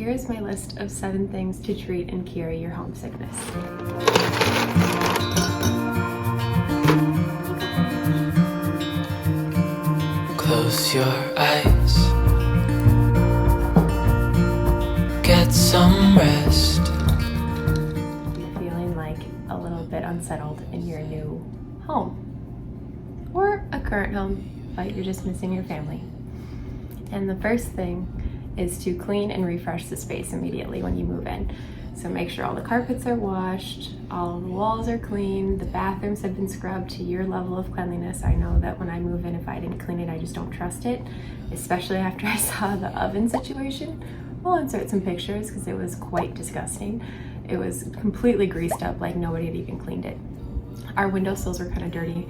here's my list of 7 things to treat and cure your homesickness. Close your eyes, get some rest. You're feeling like a little bit unsettled in your new home or a current home, but you're just missing your family. And the first thing is to clean and refresh the space immediately when you move in. So make sure all the carpets are washed, all of the walls are clean, the bathrooms have been scrubbed to your level of cleanliness. I know that when I move in, if I didn't clean it, I just don't trust it, especially after I saw the oven situation. I'll insert some pictures because it was quite disgusting. It was completely greased up, like nobody had even cleaned it. Our windowsills were kind of dirty.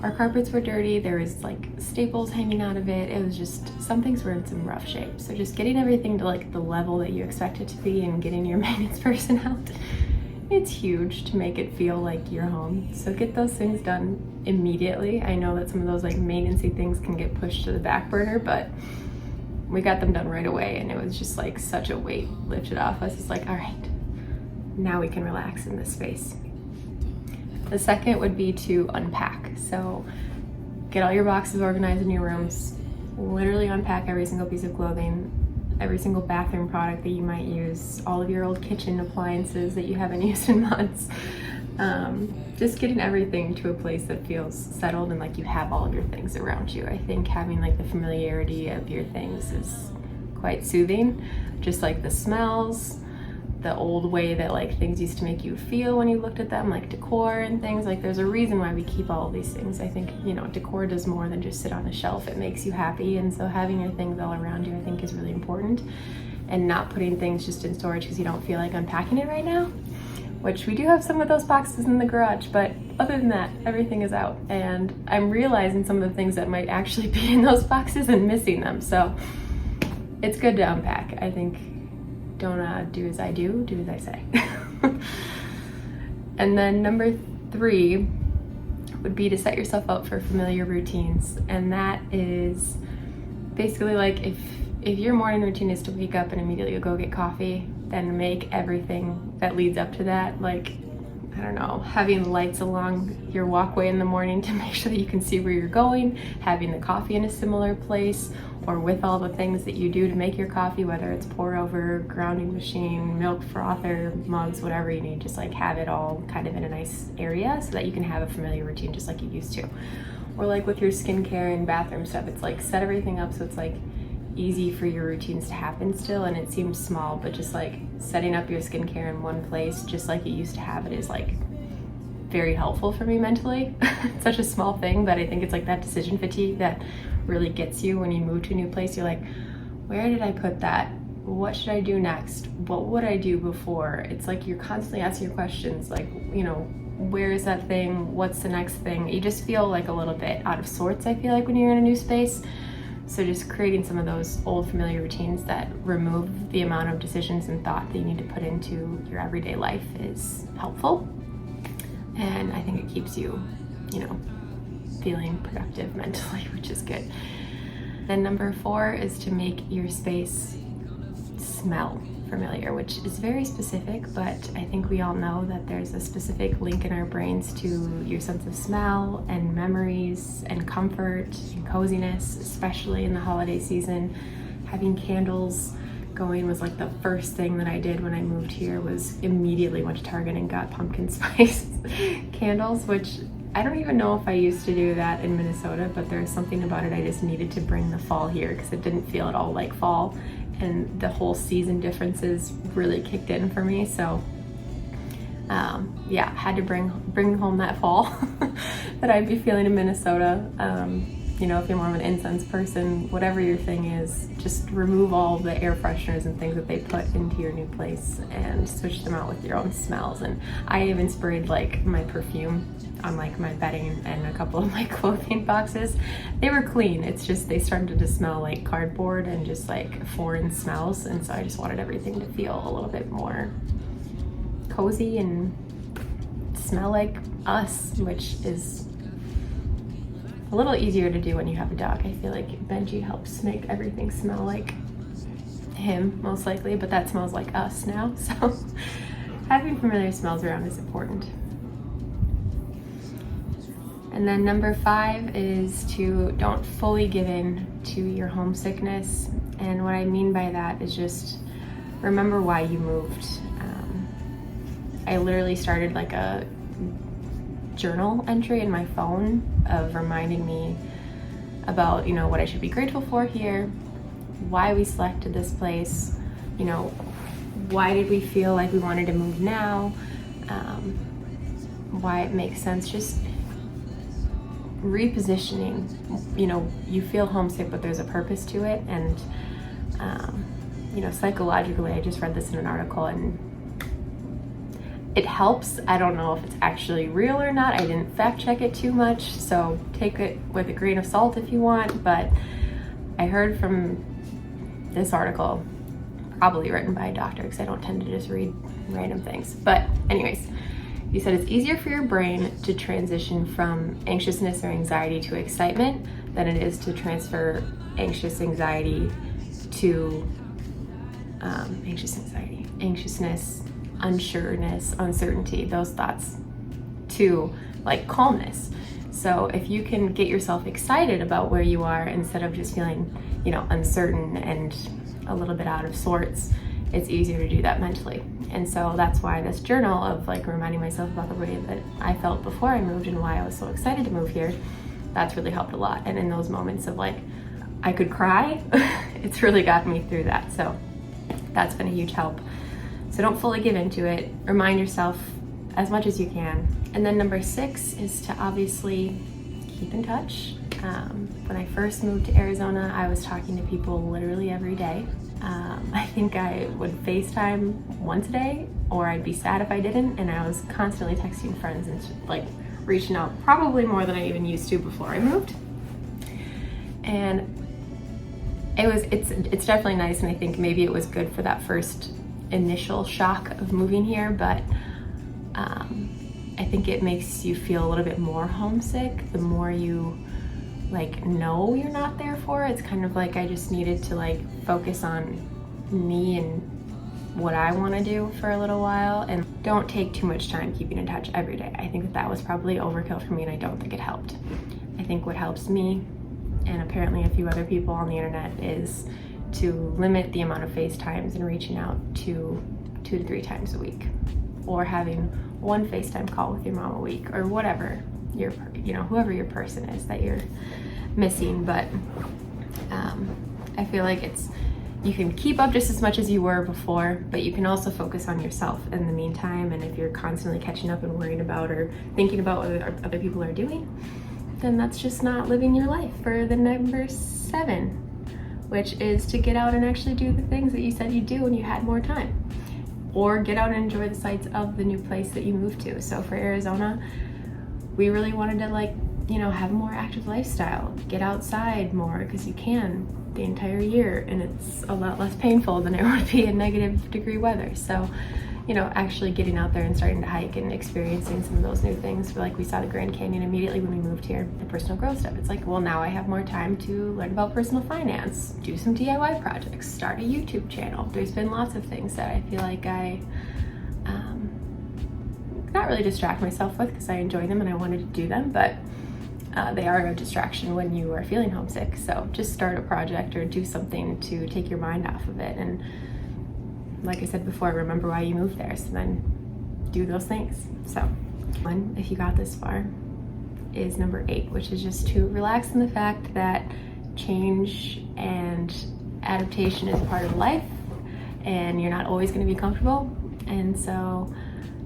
Our carpets were dirty, there was like staples hanging out of it. It was just, some things were in some rough shape. So just getting everything to like the level that you expect it to be and getting your maintenance person out, it's huge to make it feel like your home. So get those things done immediately. I know that some of those like maintenance-y things can get pushed to the back burner, but we got them done right away and it was just like such a weight lifted off us. It's like, all right, now we can relax in this space. The second would be to unpack. So get all your boxes organized in your rooms, literally unpack every single piece of clothing, every single bathroom product that you might use, all of your old kitchen appliances that you haven't used in months. Just getting everything to a place that feels settled and like you have all of your things around you. I think having like the familiarity of your things is quite soothing. Just like the smells, the old way that like things used to make you feel when you looked at them, like decor and things. Like there's a reason why we keep all of these things. I think, you know, decor does more than just sit on a shelf. It makes you happy, and so having your things all around you I think is really important, and not putting things just in storage because you don't feel like unpacking it right now, which we do have some of those boxes in the garage, but other than that, everything is out. And I'm realizing some of the things that might actually be in those boxes and missing them. So it's good to unpack. I think don't do as I do as I say. And then number 3 would be to set yourself up for familiar routines. And that is basically like if your morning routine is to wake up and immediately go get coffee, then make everything that leads up to that, like, I don't know, having lights along your walkway in the morning to make sure that you can see where you're going, having the coffee in a similar place, or with all the things that you do to make your coffee, whether it's pour over, grounding machine, milk frother, mugs, whatever you need, just like have it all kind of in a nice area so that you can have a familiar routine just like you used to. Or like with your skincare and bathroom stuff, it's like set everything up so it's like easy for your routines to happen still, and it seems small, but just like setting up your skincare in one place just like you used to have it is like very helpful for me mentally. It's such a small thing, but I think it's like that decision fatigue that really gets you when you move to a new place. You're like, where did I put that? What should I do next? What would I do before? It's like you're constantly asking your questions, like, you know, where is that thing? What's the next thing? You just feel like a little bit out of sorts, I feel like, when you're in a new space. So just creating some of those old familiar routines that remove the amount of decisions and thought that you need to put into your everyday life is helpful. And I think it keeps you, you know, feeling productive mentally, which is good. Then number 4 is to make your space smell familiar, which is very specific, but I think we all know that there's a specific link in our brains to your sense of smell and memories and comfort and coziness, especially in the holiday season. Having candles going was like the first thing that I did when I moved here, was immediately went to Target and got pumpkin spice candles, which I don't even know if I used to do that in Minnesota, but there's something about it. I just needed to bring the fall here because it didn't feel at all like fall, and the whole season differences really kicked in for me. So yeah, had to bring home that fall that I'd be feeling in Minnesota. You know, if you're more of an incense person, whatever your thing is, just remove all the air fresheners and things that they put into your new place and switch them out with your own smells. And I even sprayed like my perfume on like my bedding and a couple of my clothing boxes. They were clean, it's just they started to smell like cardboard and just like foreign smells, and so I just wanted everything to feel a little bit more cozy and smell like us, which is a little easier to do when you have a dog. I feel like Benji helps make everything smell like him most likely, but that smells like us now. So having familiar smells around is important. And then number 5 is to don't fully give in to your homesickness. And what I mean by that is just remember why you moved. I literally started like a journal entry in my phone of reminding me about, you know, what I should be grateful for here, why we selected this place, you know, why did we feel like we wanted to move now, why it makes sense, just repositioning. You know, you feel homesick, but there's a purpose to it. And you know, psychologically, I just read this in an article and it helps. I don't know if it's actually real or not. I didn't fact check it too much, so take it with a grain of salt if you want. But I heard from this article, probably written by a doctor, because I don't tend to just read random things. But anyways, he said it's easier for your brain to transition from anxiousness or anxiety to excitement than it is to transfer anxiousness, unsureness, uncertainty, those thoughts, to like calmness. So if you can get yourself excited about where you are instead of just feeling, you know, uncertain and a little bit out of sorts, it's easier to do that mentally. And so that's why this journal of like reminding myself about the way that I felt before I moved and why I was so excited to move here, that's really helped a lot. And in those moments of like, I could cry, it's really gotten me through that. So that's been a huge help. So don't fully give into it. Remind yourself as much as you can. And then number 6 is to obviously keep in touch. When I first moved to Arizona, I was talking to people literally every day. I think I would FaceTime once a day, or I'd be sad if I didn't, and I was constantly texting friends and like reaching out, probably more than I even used to before I moved. And it's definitely nice, and I think maybe it was good for that first initial shock of moving here, but I think it makes you feel a little bit more homesick the more you like know you're not there for it. It's kind of like I just needed to like focus on me and what I want to do for a little while, and don't take too much time keeping in touch every day. I think that was probably overkill for me, and I don't think it helped. I think what helps me, and apparently a few other people on the internet, is to limit the amount of FaceTimes and reaching out to 2 to 3 times a week, or having one FaceTime call with your mom a week, or whatever your, you know, whoever your person is that you're missing. But I feel like you can keep up just as much as you were before, but you can also focus on yourself in the meantime. And if you're constantly catching up and worrying about or thinking about what other people are doing, then that's just not living your life. For the number 7, which is to get out and actually do the things that you said you'd do when you had more time, or get out and enjoy the sights of the new place that you moved to. So for Arizona, we really wanted to, like, you know, have a more active lifestyle, get outside more, because you can the entire year, and it's a lot less painful than it would be in -degree weather. So, you know, actually getting out there and starting to hike and experiencing some of those new things. Like we saw the Grand Canyon immediately when we moved here, the personal growth stuff. It's like, well, now I have more time to learn about personal finance, do some DIY projects, start a YouTube channel. There's been lots of things that I feel like I not really distract myself with, because I enjoy them and I wanted to do them, but they are a distraction when you are feeling homesick. So just start a project or do something to take your mind off of it. And like I said before, remember why you moved there, so then do those things. So one, if you got this far, is number 8, which is just to relax in the fact that change and adaptation is part of life, and you're not always going to be comfortable. And so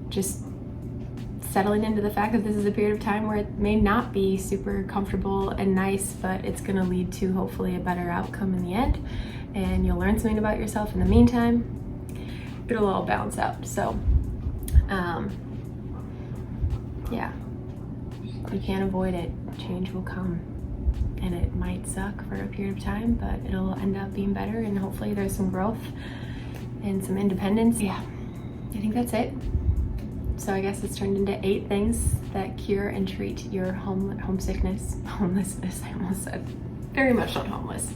just settling into the fact that this is a period of time where it may not be super comfortable and nice, but it's going to lead to hopefully a better outcome in the end, and you'll learn something about yourself in the meantime. It'll all balance out. So yeah, you can't avoid it. Change will come, and it might suck for a period of time, but it'll end up being better, and hopefully there's some growth and some independence. Yeah, I think that's it. So I guess it's turned into 8 things that cure and treat your homelessness, I almost said. Very much not homeless.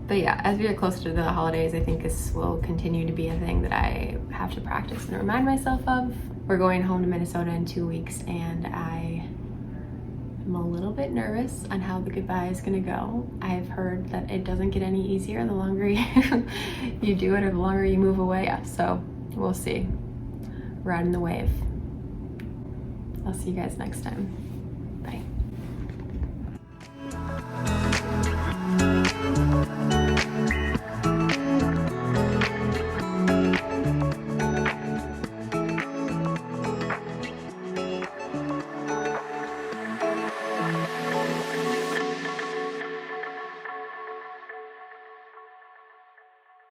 But yeah, as we get closer to the holidays, I think this will continue to be a thing that I have to practice and remind myself of. We're going home to Minnesota in 2 weeks, and I am a little bit nervous on how the goodbye is gonna go. I've heard that it doesn't get any easier the longer you do it or the longer you move away. So we'll see. Riding the wave. I'll see you guys next time.